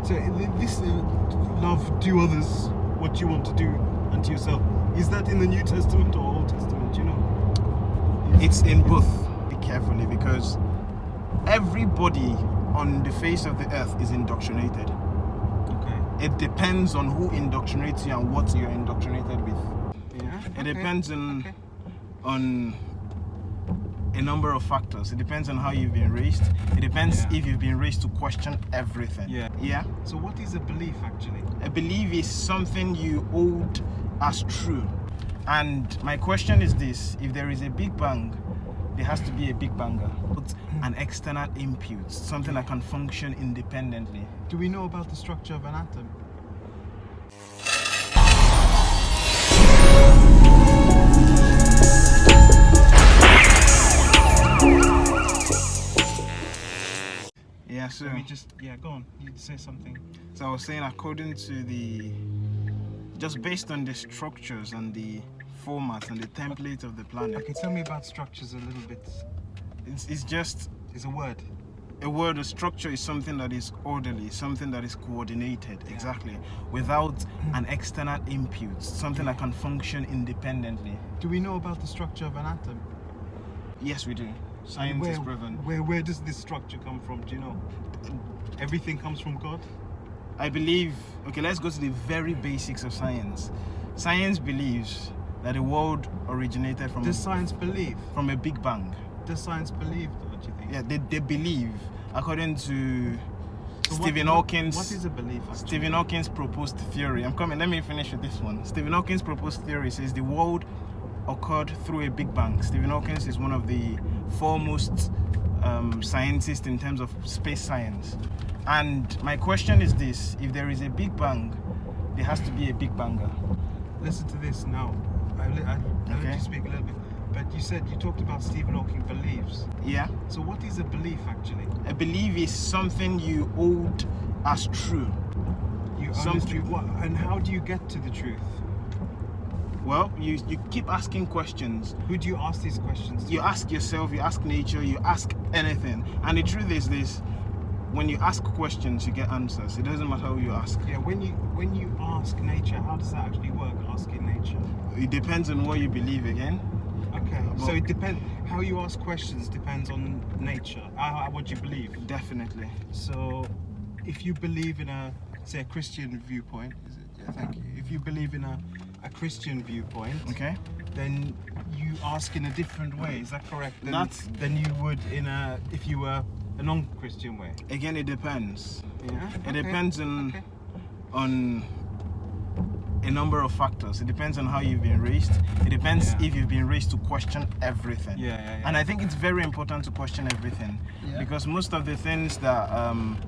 So this love, do others what you want to do unto yourself. Is that in the New Testament or Old Testament? Do you know? It's in both. Be carefully, because everybody on the face of the earth is indoctrinated. Okay. It depends on who indoctrinates you and what you're indoctrinated with. Yeah. It depends on Okay. on a number of factors. It depends on how you've been raised. It depends if you've been raised to question everything. Yeah. So what is a belief actually? A belief is something you hold as true. And my question is this: if there is a big bang, there has to be a big banger. But an external input, something that can function independently. Do we know about the structure of an atom? Yeah, so Let me just, go on. You say something. So I was saying, according to just based on the structures and the format and the template of the planet, Okay, tell me about structures a little bit. it's just It's a word. a structure is something that is orderly, something that is coordinated, exactly, without an external input, something that can function independently. Do we know about the structure of an atom? Yes, we do. Science is proven. Where does this structure come from? Do you know? Everything comes from God? I believe, okay, let's go to the very basics of science. Science believes that the world originated from Does science believe? From a big bang. Does science believe, what do you think? Yeah, they believe, according to So Stephen Hawking's. What is a belief actually? Stephen Hawking's proposed theory. I'm coming. Let me finish with this one. Stephen Hawking's proposed theory says the world occurred through a big bang. Stephen Hawking is one of the foremost scientists in terms of space science. And my question is this: if there is a big bang, there has to be a big banger. Listen to this now. I'll let you speak a little bit. But you talked about Stephen Hawking believes. Yeah. So what is a belief actually? A belief is something you hold as true. And how do you get to the truth? Well, you keep asking questions. Who do you ask these questions to? You ask yourself, you ask nature, you ask anything. And the truth is this: when you ask questions, you get answers. It doesn't matter who you ask. Yeah, when you ask nature, how does that actually work, asking nature? It depends on what you believe again. Okay, so it depends. How you ask questions depends on nature, what you believe. Definitely. So, if you believe in a Christian viewpoint, thank you. If you believe in a Christian viewpoint, Okay. then you ask in a different way. Is that correct? Than you would if you were a non-Christian way. Again, it depends. Yeah. It depends on a number of factors. It depends on how you've been raised. It depends if you've been raised to question everything. Yeah. And I think it's very important to question everything, because most of the things that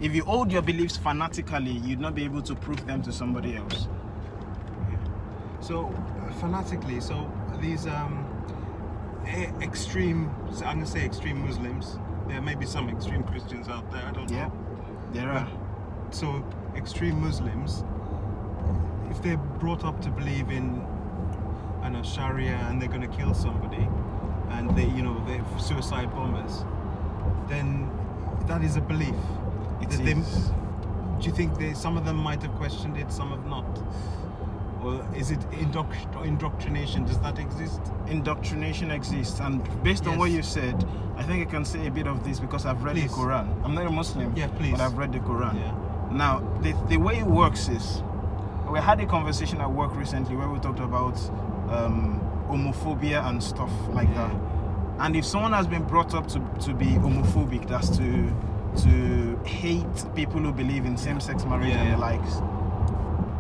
if you hold your beliefs fanatically, you'd not be able to prove them to somebody else. So fanatically, these extreme, I'm gonna say extreme Muslims. There may be some extreme Christians out there. I don't know. Yeah, there are. So extreme Muslims, if they're brought up to believe in Sharia and they're going to kill somebody, and they're suicide bombers, then that is a belief. Do you think some of them might have questioned it, some have not? Or is it indoctrination? Does that exist? Indoctrination exists, and based on what you said, I think I can say a bit of this because I've read the Quran. I'm not a Muslim, but I've read the Quran. Yeah. Now, the way it works is, we had a conversation at work recently where we talked about homophobia and stuff like that. And if someone has been brought up to be homophobic, that's to hate people who believe in same-sex marriage and the likes,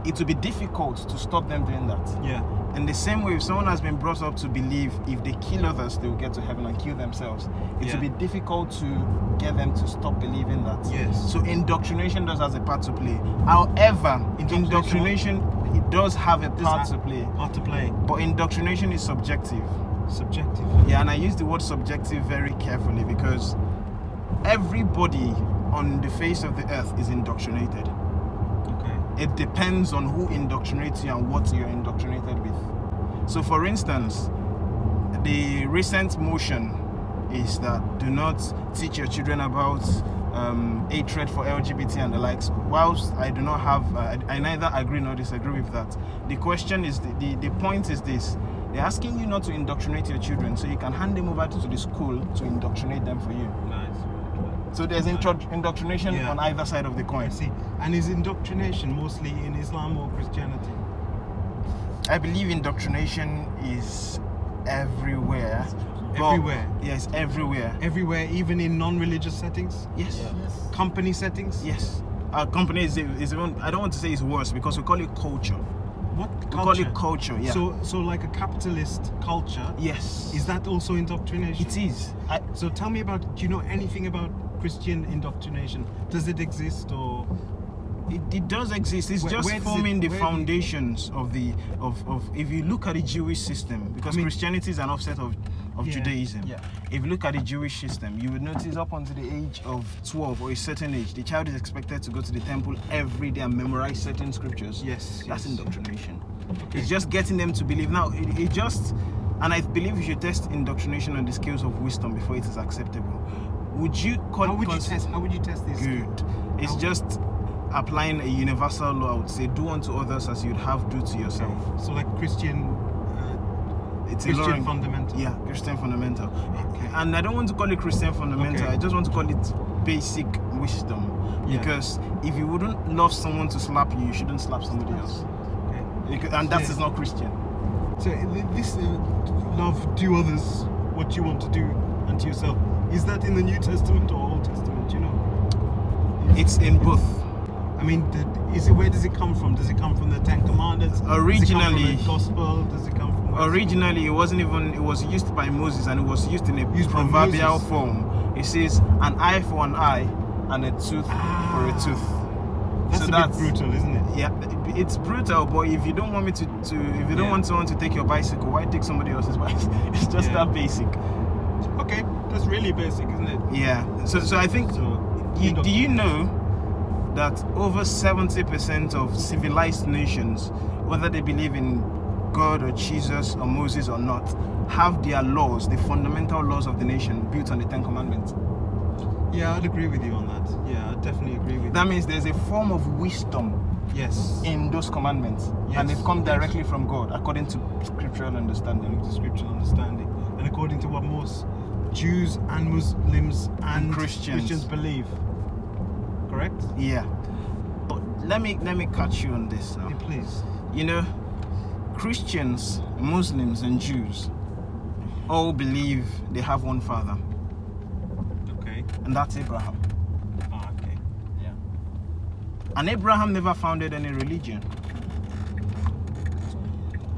it will be difficult to stop them doing that. Yeah. In the same way, if someone has been brought up to believe if they kill others, they will get to heaven and kill themselves, it will be difficult to get them to stop believing that. Yes. So indoctrination does have a part to play. However, indoctrination it does have a part to play. Part to play. But indoctrination is subjective. Subjective. Yeah, and I use the word subjective very carefully because everybody on the face of the earth is indoctrinated. It depends on who indoctrinates you and what you're indoctrinated with. So for instance, the recent motion is that do not teach your children about hatred for LGBT and the likes. Whilst I do not have, I neither agree nor disagree with that. The question is, the point is this: they're asking you not to indoctrinate your children, so you can hand them over to the school to indoctrinate them for you. Nice. So there's indoctrination on either side of the coin. I see. And is indoctrination mostly in Islam or Christianity? I believe indoctrination is everywhere. Everywhere? Yes, everywhere. Everywhere, even in non-religious settings? Yes. Company settings? Yes. Our company is even, I don't want to say it's worse because we call it culture. What culture? We call it culture, yeah. So like a capitalist culture? Yes. Is that also indoctrination? It is. So tell me about, do you know anything about Christian indoctrination? Does it exist or? It does exist. It's just forming the foundations of if you look at the Jewish system, because Christianity is an offset of Judaism. Yeah. If you look at the Jewish system, you would notice up until the age of 12 or a certain age, the child is expected to go to the temple every day and memorize certain scriptures. Yes. That's indoctrination. Okay. It's just getting them to believe. Now, it just, and I believe you should test indoctrination on the scales of wisdom before it is acceptable. Would you call How would you test this? Good. It's just applying a universal law. I would say, do unto others as you'd have do to yourself. Okay. So like Christian. It's Christian fundamental. Yeah, Christian fundamental. Okay. And I don't want to call it Christian fundamental. Okay. I just want to call it basic wisdom. Yeah. Because if you wouldn't love someone to slap you, you shouldn't slap somebody else. Okay. And that is not Christian. So this love, do others what you want to do unto yourself. Is that in the New Testament or Old Testament? Do you know? It's in both. I mean, where does it come from? Does it come from the Ten Commandments? Originally, does it come from the Gospel? Does it come from? Originally, it was used by Moses, and it was used in a Used by proverbial Moses. form. It says, an eye for an eye and a tooth for a tooth. That's a bit brutal, isn't it? Yeah, it's brutal, but if you don't want me if you don't want someone to take your bicycle, why take somebody else's bicycle? It's just that basic. Okay, that's really basic, isn't it? Yeah. So I think, do you know that over 70% of civilized nations, whether they believe in God or Jesus or Moses or not, have their laws, the fundamental laws of the nation, built on the Ten Commandments? Yeah, I'd agree with you on that. Yeah, I definitely agree with you. That means there's a form of wisdom in those commandments, and they've come directly from God, according to scriptural understanding. And according to what most Jews and Muslims and Christians believe. Correct? Yeah. But let me catch you on this now. Yeah, please. You know, Christians, Muslims, and Jews all believe they have one father. Okay. And that's Abraham. Okay. Yeah. And Abraham never founded any religion.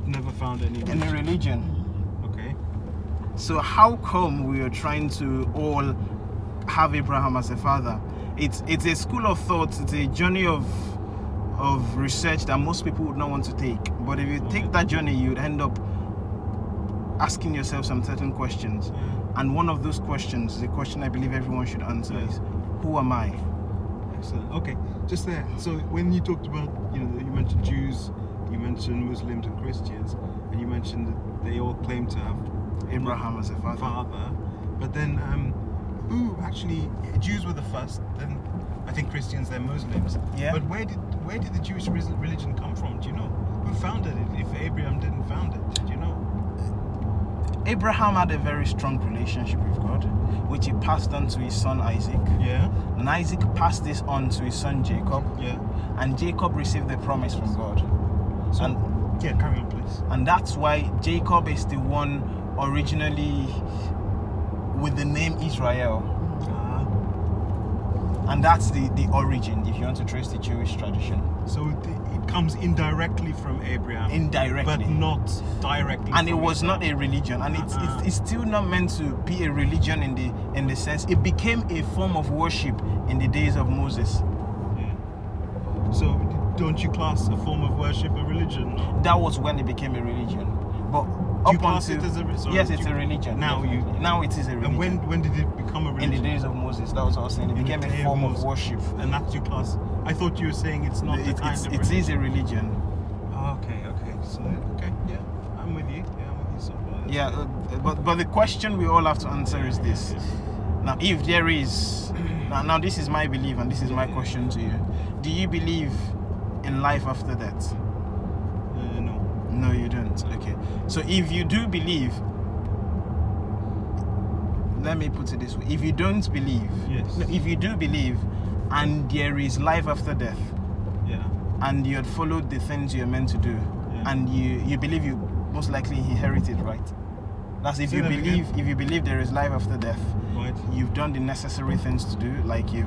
Never found any religion. Okay. So how come we are trying to all have Abraham as a father? It's a school of thought. It's a journey of research that most people would not want to take. But if you take that journey, you'd end up asking yourself some certain questions. Yeah. And one of those questions is a question I believe everyone should answer: is who am I? Excellent. Okay, just there. So when you talked about, you mentioned Jews, you mentioned Muslims and Christians, and you mentioned that they all claim to have Abraham as a father. But then, who actually? Jews were the first. Then I think Christians, then Muslims. Yeah. But where did the Jewish religion come from? Do you know? Who founded it? If Abraham didn't found it, do you know? Abraham had a very strong relationship with God, which he passed on to his son Isaac. Yeah. And Isaac passed this on to his son Jacob. Yeah. And Jacob received the promise from God. So, And carry on, please. And that's why Jacob is the one originally with the name Israel. And that's the origin, if you want to trace the Jewish tradition. So it comes indirectly from Abraham. Indirectly. But not directly. And it from was Islam. not a religion. And it's still not meant to be a religion in the sense. It became a form of worship in the days of Moses. Yeah. So don't you class a form of worship a religion? No? That was when it became a religion. But Do you class it as a yes, it's a religion. Now it is a religion. And when did it become a religion? In the days of Moses, that was what I was saying. It became a form of worship. And that's your class. I thought you were saying it's not the kind of It is a religion. Okay. So yeah, I'm with you. Yeah, I'm with you. So, Yeah, but the question we all have to answer is this: Now, if there is, now this is my belief and this is my question to you. Do you believe in life after death? No. No, you don't. Okay. So if you do believe, let me put it this way: if you don't believe, Yes. no, if you do believe, and there is life after death, Yeah. and you had followed the things you're meant to do, Yeah. and you believe you most likely inherited, right? That's if Say you that believe again. if you believe there is life after death, Right. you've done the necessary things to do, like you've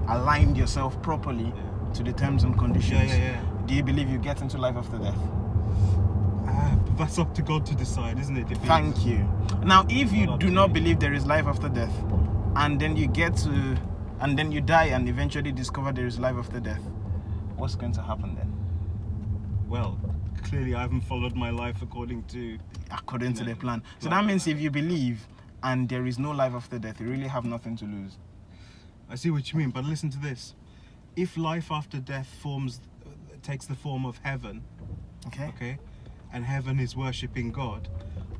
aligned yourself properly Yeah. to the terms and conditions. Yeah. Do you believe you get into life after death? But that's up to God to decide, isn't it? If he- Thank you. Now, if you Not up do to not me. believe there is life after death, and then you die and eventually discover there is life after death, what's going to happen then? Well, clearly I haven't followed my life according to. According to No. the plan. So Right. that means if you believe and there is no life after death, you really have nothing to lose. I see what you mean, but listen to this. If life after death takes the form of heaven, okay, and heaven is worshipping God,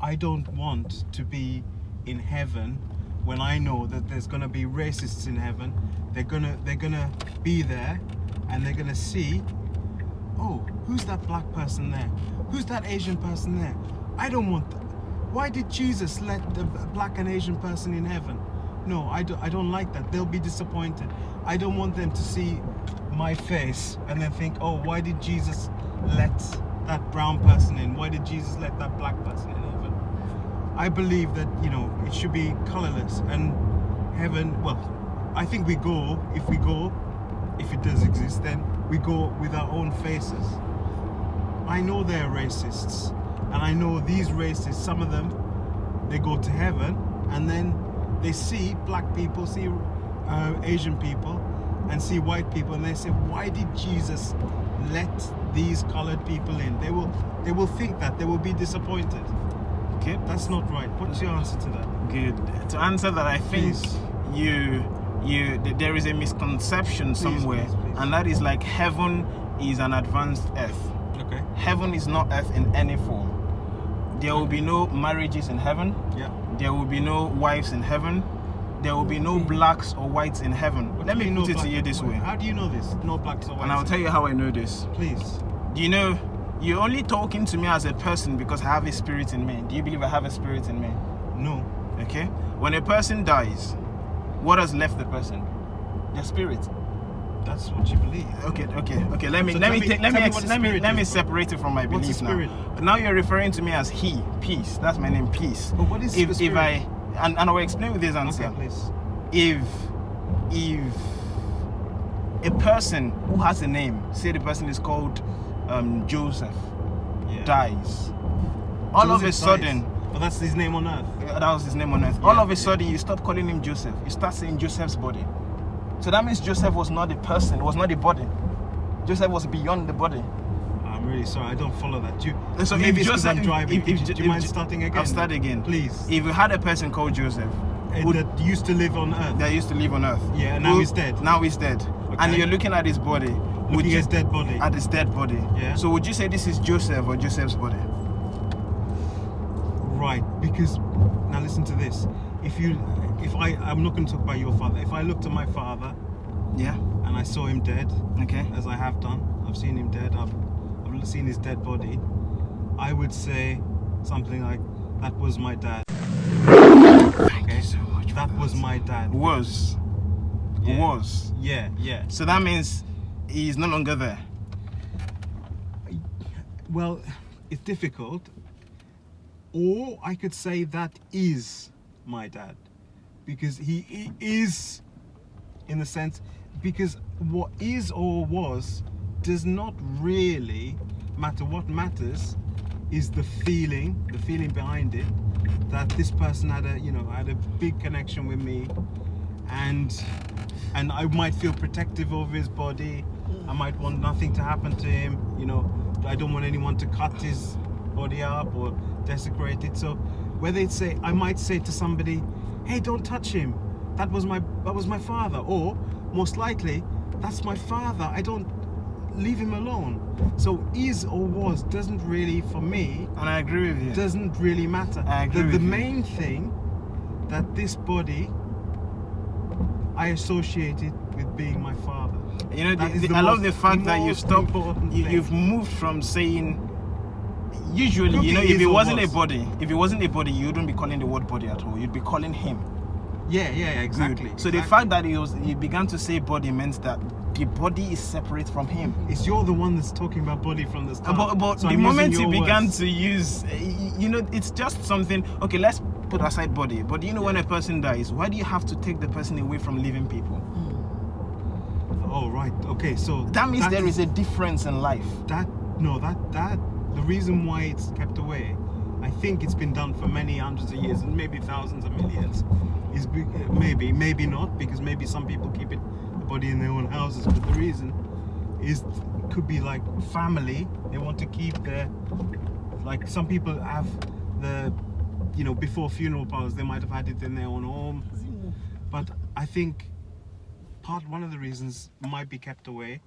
I don't want to be in heaven when I know that there's gonna be racists in heaven. They're gonna be there, and they're gonna see, oh, who's that black person there? Who's that Asian person there? I don't want that. Why did Jesus let the black and Asian person in heaven? No, I don't like that. They'll be disappointed. I don't want them to see my face and then think, oh, why did Jesus let that brown person in? Why did Jesus let that black person in heaven? I believe that, it should be colorless, and heaven, well, I think if it does exist, then we go with our own faces. I know they're racists, and I know these racists, some of them, they go to heaven and then they see black people, see Asian people, and see white people, and they say, why did Jesus let these colored people in? They will think that, they will be disappointed. Okay, That's not right. What's your answer to that? good. To answer that, I think Please. there is a misconception somewhere, please. and that is like heaven is an advanced earth. Okay. Heaven is not earth in any form. There will be no marriages in heaven. Yeah. There will be no wives in heaven. There will be no blacks or whites in heaven. Let me put it to you this way, How do you know this? No blacks or whites. and I'll tell you how I know this. Please. Do you know, you're only talking to me as a person because I have a spirit in me. Do you believe I have a spirit in me? No. Okay? When a person dies, what has left the person? Their spirit. That's what you believe. Okay. Let me So tell me what the spirit is. separate it from my What's belief the spirit? now. Now you're referring to me as he, peace. That's my name, peace. But what is the If spirit? I will explain with this answer. Okay, please. If a person who has a name, say the person is called Joseph, Yeah. dies, all of a Joseph sudden, dies. But that's his name on earth. that was his name on earth. All of a sudden, you stop calling him Joseph. You start saying Joseph's body. So that means Joseph was not the person, was not the body. Joseph was beyond the body. I'm really sorry, I don't follow that. So Maybe if it's 'cause I'm Joseph- driving. if- Do you mind starting again? I'll start again. Please. If you had a person called Joseph That used to live on earth. that used to live on earth, Yeah, and now he's dead. Now he's dead, and Okay. you're looking at his body. Would Looking you- at his dead body. At his dead body. Yeah. So would you say this is Joseph or Joseph's body? Right, because now listen to this. I'm not going to talk about your father. If I looked at my father Yeah. and I saw him dead, Okay. as I have done, I've seen him dead. I've seen his dead body. I would say something like, "That was my dad." Thank you so much. That was my dad. Was. Yeah. Was. Yeah. So that means he's no longer there. Well, it's difficult. Or I could say that is my dad, because he is, in the sense, because what is or was does not really matter. What matters is the feeling behind it, that this person had a big connection with me, and I might feel protective of his body. I might want nothing to happen to him. I don't want anyone to cut his body up or desecrate it. So whether I might say to somebody, "Hey, don't touch him. That was my father," or most likely, "That's my father. I don't leave him alone." So is or was doesn't really, for me, And I agree with you. doesn't really matter. I agree The with you. main thing that this body I associate it with being my father. You know, That is the I love most- the fact that you most stopped. important thing. You've moved from saying. Usually, Could you know, be if is it or wasn't was. a body, you wouldn't be calling the word body at all. You'd be calling him. Yeah, exactly. So the exactly. fact that he began to say body meant that the body is separate from him. It's you're the one that's talking about body from the start. But So the I'm moment using you your began words. to use, you know, it's just something. Okay, let's put aside body. But you know, when a person dies, why do you have to take the person away from living people? Oh right, okay. So That means there is a difference in life. that the reason why it's kept away, I think it's been done for many hundreds of years and maybe thousands of millions. Is maybe not, because maybe some people keep the body in their own houses. But the reason is could be like family. They want to keep their, like some people have the, you know, before funeral parlors they might have had it in their own home. But I think one of the reasons might be kept away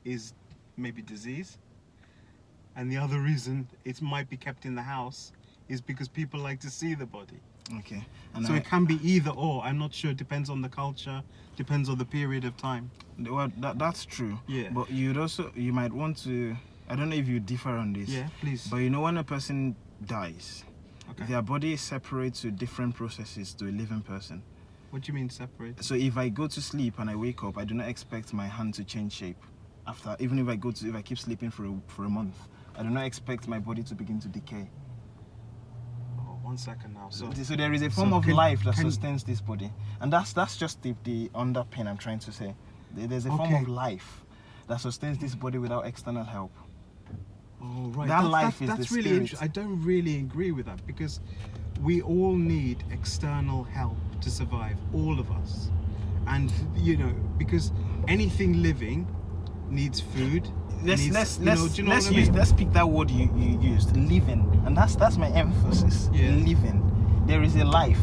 is maybe disease, and the other reason it might be kept in the house is because people like to see the body. Okay. And So it can be either or. I'm not sure. It depends on the culture, depends on the period of time. well, that's true. Yeah. But you might want to. I don't know if you differ on this. Yeah, please. But you know, when a person dies, Okay. their body is separate to different processes to a living person. What do you mean separate? So if I go to sleep and I wake up, I do not expect my hand to change shape after. Even if I keep sleeping for a month, I do not expect my body to begin to decay. Oh, 1 second now. So there is a form so of can- life that can- sustains this body, and that's just the underpin I'm trying to say. There's a form Okay. of life that sustains this body without external help. Oh right. That life is that's the really spirit. interesting. I don't really agree with that, because we all need external help to survive, all of us. And you know, because anything living needs food. Let's do you know what I mean? let's pick that word you used, living, and that's my emphasis. Yeah. Living. There is a life.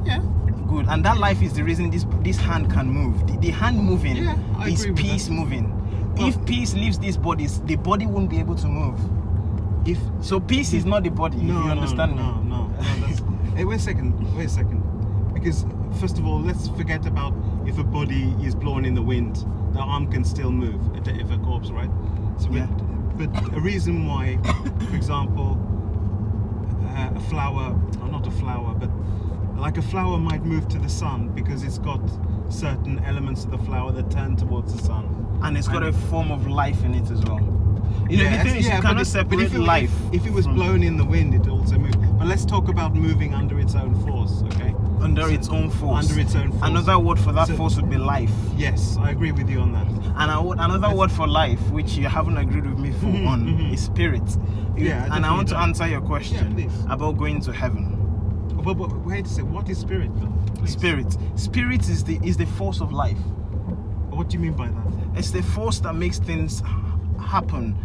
Yeah. Good, and that life is the reason this hand can move. The hand moving Yeah, I is agree with peace that. moving. Well- If peace leaves these bodies, the body won't be able to move. So peace is not the body. if you understand me. No. That's, hey, wait a second. Because first of all, let's forget about if a body is blown in the wind, the arm can still move if a corpse, right? So, Yeah. but a reason why, for example, a flower, or not a flower, but like a flower might move to the sun because it's got certain elements of the flower that turn towards the sun. And it's got a form of life in it as well. You know, Yes, the thing is, you but cannot but separate life. If it was from- blown in the wind, it also moved. But let's talk about moving under its own force, okay? under So- its own force. Under its own force. Another word for that So- force would be life. Yes, I agree with you on that. And another word for life, which you haven't agreed with me on, is spirit. Yeah, And I want to definitely. answer your question Yeah, please. about going to heaven. But wait a second, what is spirit, Bill? Please. Spirit is the force of life. What do you mean by that? It's the force that makes things happen.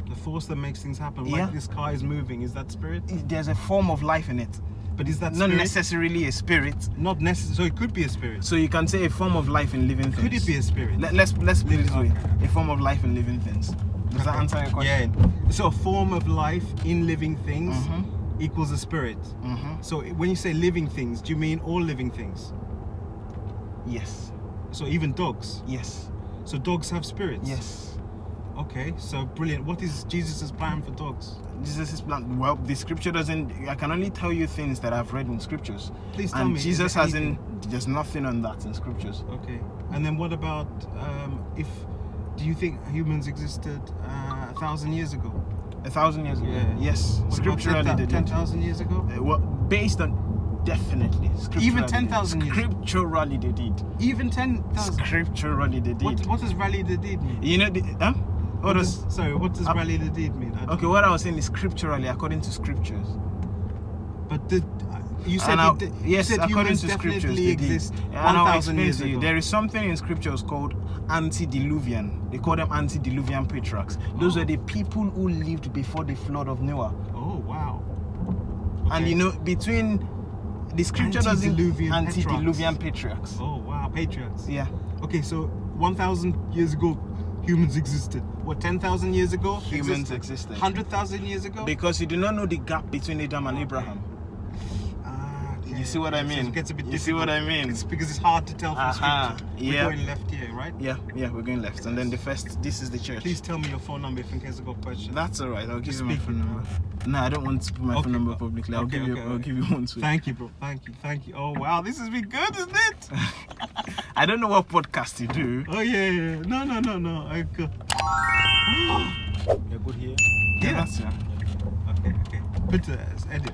The force that makes things happen, Yeah. like this car is moving, is that spirit? There's a form of life in it. But is that Not spirit? necessarily a spirit. Not necessarily. So it could be a spirit. So you can say a form of life in living things. Could it be a spirit? Let's put it this way: a form of life in living things. Does that answer your question? Yeah. So a form of life in living things Mhm. equals a spirit. Mm-hmm. So when you say living things, do you mean all living things? Yes. So even dogs? Yes. So dogs have spirits? Yes. Okay, so brilliant. What is Jesus' plan for dogs? Jesus' plan. Well, the scripture doesn't. I can only tell you things that I've read in scriptures. Please tell And me. is Jesus there hasn't. anything- There's nothing on that in scriptures. Okay. And then what about if? Do you think humans existed 1,000 years ago? 1,000 years ago. Yeah. Yes. What about Scripturally, they did. 10,000 years ago? Well, based on definitely. Even 10,000 years. Scripturally, they did. Even 10,000. Scripturally, they did. What does rally the deed mean? You know, huh? What does? What does rally the deed mean? I don't Okay, know. what I was saying is scripturally, according to scriptures. But you said, And I- you yes, said according humans to scriptures, definitely they did. exist And I'll 1,000 explain years to you. ago. There is something in scriptures called antediluvian. They call them antediluvian patriarchs. Those are the people who lived before the flood of Noah. Oh wow. And Okay. you know, between the scripture doesn't Antediluvian patriarchs. Oh wow, patriarchs. Yeah. Okay, so 1,000 years ago, humans existed. What, 10,000 years ago? Humans existed. 100,000 years ago? Because you do not know the gap between Adam and Abraham. Okay. You see what I So mean? it gets a bit You see what I difficult. mean? It's because it's hard to tell from Aha, scripture. yeah. We're going left here, right? Yeah, we're going left. And then the first, this is the church. Please tell me your phone number if in case I got questions. That's all right. I'll give Just you my speak phone it, number. No, I don't want to put my phone number Okay, publicly. I'll okay, give you. okay, I'll okay. give you one too. Thank you, bro. Thank you. Oh wow, this has been good, isn't it? I don't know what podcast you do. Oh yeah. No. I go. You're good here. Yeah. That's Okay. Bitte, edit.